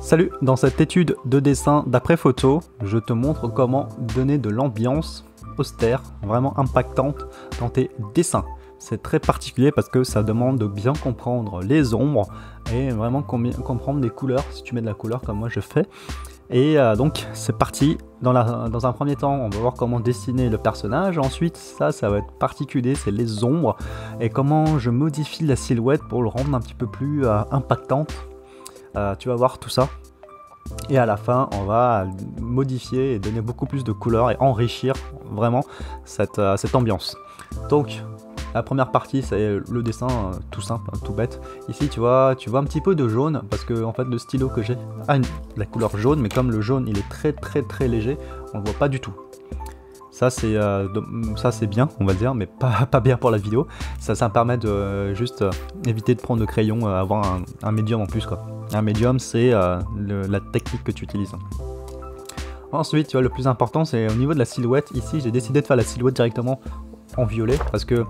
Salut, dans cette étude de dessin d'après photo, je te montre comment donner de l'ambiance austère, vraiment impactante dans tes dessins. C'est très particulier parce que ça demande de bien comprendre les ombres et vraiment comprendre les couleurs, si tu mets de la couleur comme moi je fais. Et donc c'est parti, dans un premier temps on va voir comment dessiner le personnage, ensuite ça va être particulier, c'est les ombres et comment je modifie la silhouette pour le rendre un petit peu plus impactante. Tu vas voir tout ça et à la fin on va modifier et donner beaucoup plus de couleurs et enrichir vraiment cette ambiance. Donc la première partie c'est le dessin tout simple, tout bête. Ici tu vois un petit peu de jaune parce que en fait le stylo que j'ai a la couleur jaune, mais comme le jaune il est très léger, on le voit pas du tout. Ça c'est bien on va dire, mais pas bien pour la vidéo. Ça me permet de juste éviter de prendre de crayon, avoir un médium en plus quoi. Un médium c'est la technique que tu utilises. Ensuite tu vois, le plus important c'est au niveau de la silhouette. Ici j'ai décidé de faire la silhouette directement en violet parce que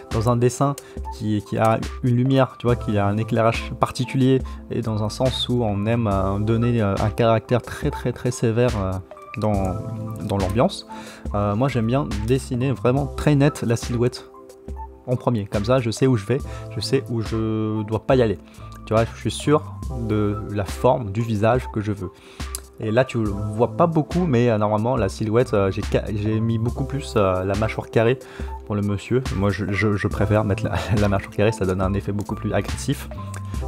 dans un dessin qui a une lumière, tu vois, qui a un éclairage particulier et dans un sens où on aime donner un caractère très sévère dans l'ambiance, moi j'aime bien dessiner vraiment très net la silhouette en premier, comme ça je sais où je vais, je sais où je dois pas y aller, tu vois, je suis sûr de la forme du visage que je veux. Et là tu le vois pas beaucoup, mais normalement la silhouette, j'ai mis beaucoup plus la mâchoire carrée pour le monsieur. Moi je préfère mettre la mâchoire carrée, ça donne un effet beaucoup plus agressif.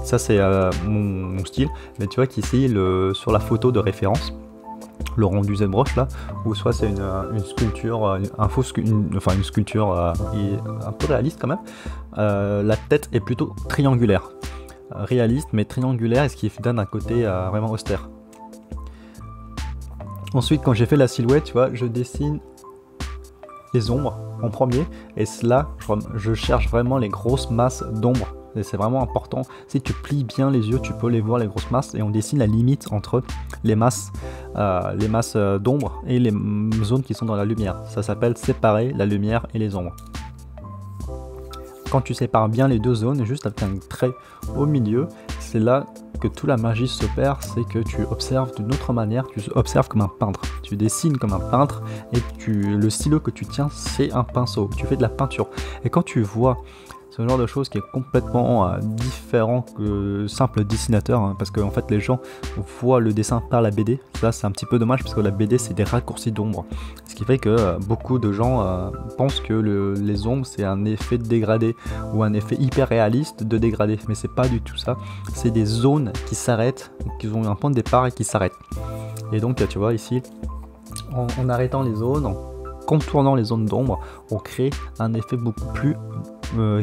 Ça c'est mon style, mais tu vois qu'ici sur la photo de référence, le rendu ZBrush là, ou soit c'est une sculpture, une sculpture un peu réaliste quand même. La tête est plutôt triangulaire, réaliste mais triangulaire, et ce qui donne un côté vraiment austère. Ensuite quand j'ai fait la silhouette, tu vois, je dessine les ombres en premier, et là je cherche vraiment les grosses masses d'ombre. Et c'est vraiment important, si tu plies bien les yeux, tu peux les voir, les grosses masses, et on dessine la limite entre les masses d'ombre et les zones qui sont dans la lumière. Ça s'appelle séparer la lumière et les ombres. Quand tu sépares bien les deux zones, juste avec un trait au milieu, c'est là que toute la magie s'opère, c'est que tu observes d'une autre manière, tu observes comme un peintre, tu dessines comme un peintre, et le stylo que tu tiens c'est un pinceau, tu fais de la peinture. Et quand tu vois ce genre de choses qui est complètement différent que simple dessinateur, hein, parce que en fait les gens voient le dessin par la BD. Ça c'est un petit peu dommage parce que la BD c'est des raccourcis d'ombre, ce qui fait que beaucoup de gens pensent que les ombres c'est un effet de dégradé ou un effet hyper réaliste de dégradé, mais c'est pas du tout ça. C'est des zones qui s'arrêtent, qui ont un point de départ et qui s'arrêtent. Et donc tu vois ici, en arrêtant les zones, en contournant les zones d'ombre, on crée un effet beaucoup plus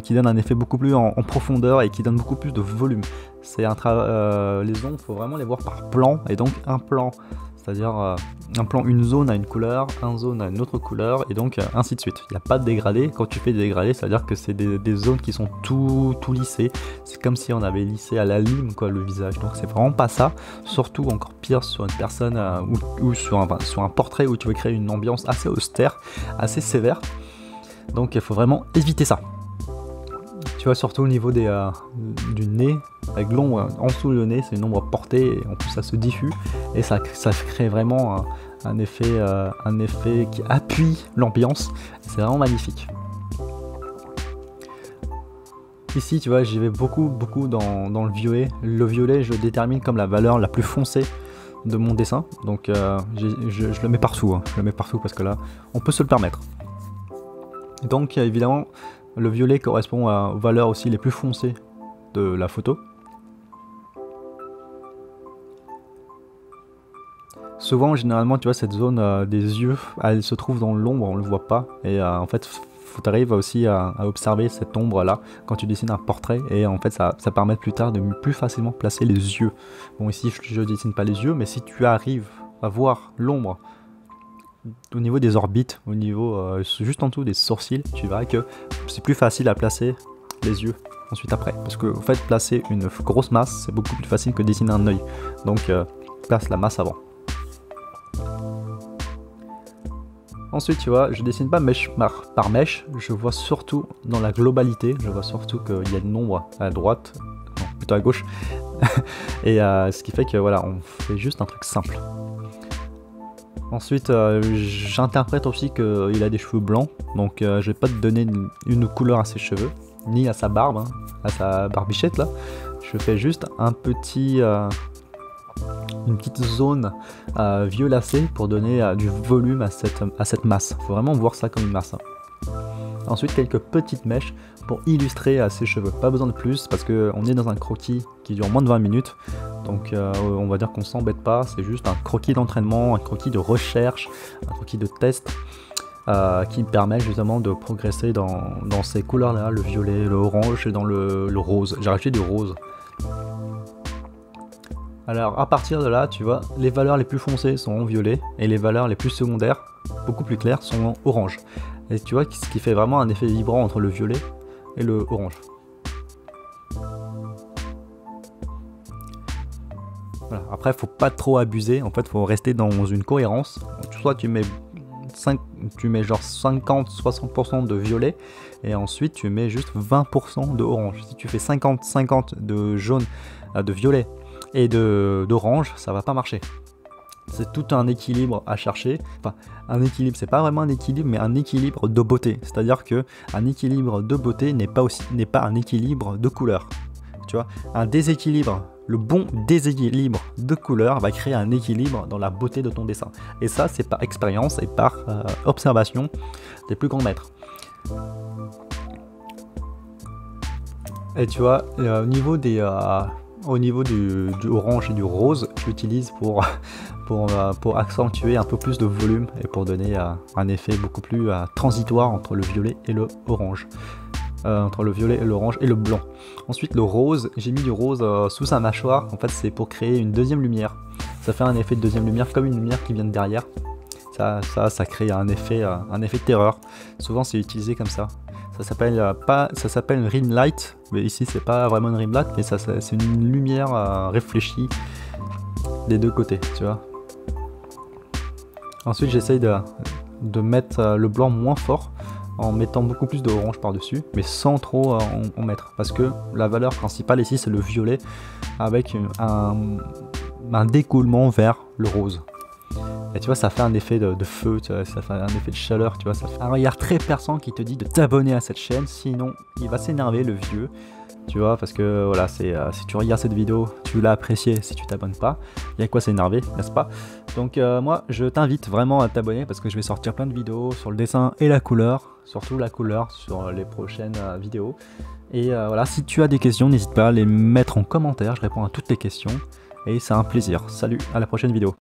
qui donne un effet beaucoup plus en profondeur et qui donne beaucoup plus de volume. C'est les ombres, faut vraiment les voir par plan, et donc un plan, c'est-à-dire un plan, une zone a une couleur, une zone a une autre couleur, et donc ainsi de suite. Il n'y a pas de dégradé. Quand tu fais des dégradés, c'est-à-dire que c'est des zones qui sont tout lissées. C'est comme si on avait lissé à la lime quoi le visage. Donc c'est vraiment pas ça. Surtout encore pire sur une personne ou sur un portrait où tu veux créer une ambiance assez austère, assez sévère. Donc il faut vraiment éviter ça. Tu vois, surtout au niveau du nez, avec l'ombre en dessous le nez, c'est une ombre portée, et en plus ça se diffuse, et ça crée vraiment un effet qui appuie l'ambiance. C'est vraiment magnifique. Ici, tu vois, j'y vais beaucoup dans le violet. Le violet, je le détermine comme la valeur la plus foncée de mon dessin, donc je le mets partout, hein. Je le mets partout parce que là, on peut se le permettre. Donc évidemment, le violet correspond aux valeurs aussi les plus foncées de la photo. Souvent, généralement, tu vois, cette zone des yeux, elle se trouve dans l'ombre, on ne le voit pas. Et en fait, faut t'arriver aussi à observer cette ombre-là quand tu dessines un portrait. Et en fait, ça permet plus tard de plus facilement placer les yeux. Bon, ici, je ne dessine pas les yeux, mais si tu arrives à voir l'ombre au niveau des orbites, au niveau juste en dessous des sourcils, tu verras que c'est plus facile à placer les yeux ensuite après, parce que en fait placer une grosse masse c'est beaucoup plus facile que dessiner un œil, donc place la masse avant. Ensuite tu vois, je dessine pas mèche par mèche, je vois surtout dans la globalité, je vois surtout qu'il y a une ombre à droite, non, plutôt à gauche, Et ce qui fait que voilà, on fait juste un truc simple. Ensuite, j'interprète aussi qu'il a des cheveux blancs, donc je vais pas te donner une couleur à ses cheveux, ni à sa barbe, hein, à sa barbichette là. Je fais juste un petit, une petite zone violacée pour donner du volume à cette masse. Faut vraiment voir ça comme une masse. Ensuite, quelques petites mèches pour illustrer ses cheveux. Pas besoin de plus parce qu'on est dans un croquis qui dure moins de 20 minutes. Donc on va dire qu'on s'embête pas. C'est juste un croquis d'entraînement, un croquis de recherche, un croquis de test qui permet justement de progresser dans ces couleurs-là, le violet, le orange et dans le rose. J'ai rajouté du rose. Alors à partir de là, tu vois, les valeurs les plus foncées sont en violet et les valeurs les plus secondaires, beaucoup plus claires, sont en orange. Et tu vois, ce qui fait vraiment un effet vibrant entre le violet et le orange. Voilà. Après, faut pas trop abuser, en fait, faut rester dans une cohérence. Soit tu mets genre 50-60% de violet et ensuite tu mets juste 20% de orange. Si tu fais 50-50 de jaune, de violet et d'orange, ça va pas marcher. C'est tout un équilibre à chercher. Enfin, un équilibre, c'est pas vraiment un équilibre, mais un équilibre de beauté. C'est-à-dire que un équilibre de beauté n'est pas un équilibre de couleur. Tu vois, un déséquilibre, le bon déséquilibre de couleur va créer un équilibre dans la beauté de ton dessin. Et ça, c'est par expérience et par observation des plus grands maîtres. Et tu vois, au niveau du orange et du rose, je l'utilise pour accentuer un peu plus de volume et pour donner un effet beaucoup plus transitoire entre le violet et le orange. Entre le violet et l'orange et le blanc. Ensuite le rose, j'ai mis du rose sous sa mâchoire, en fait c'est pour créer une deuxième lumière. Ça fait un effet de deuxième lumière comme une lumière qui vient de derrière. Ça crée un effet de terreur. Souvent c'est utilisé comme ça. Ça s'appelle une rim light, mais ici c'est pas vraiment une rim light, mais c'est une lumière réfléchie des deux côtés, tu vois. Ensuite j'essaye de mettre le blanc moins fort en mettant beaucoup plus d'orange par dessus, mais sans trop en mettre, parce que la valeur principale ici c'est le violet avec un découlement vers le rose. Et tu vois, ça fait un effet de feu, tu vois, ça fait un effet de chaleur, tu vois, ça fait un regard très perçant qui te dit de t'abonner à cette chaîne, sinon il va s'énerver le vieux, tu vois, parce que voilà, si tu regardes cette vidéo, tu l'as appréciée, si tu t'abonnes pas, il y a quoi s'énerver, n'est-ce pas? Donc moi, je t'invite vraiment à t'abonner parce que je vais sortir plein de vidéos sur le dessin et la couleur, surtout la couleur sur les prochaines vidéos. Et voilà, si tu as des questions, n'hésite pas à les mettre en commentaire, je réponds à toutes les questions et c'est un plaisir. Salut, à la prochaine vidéo.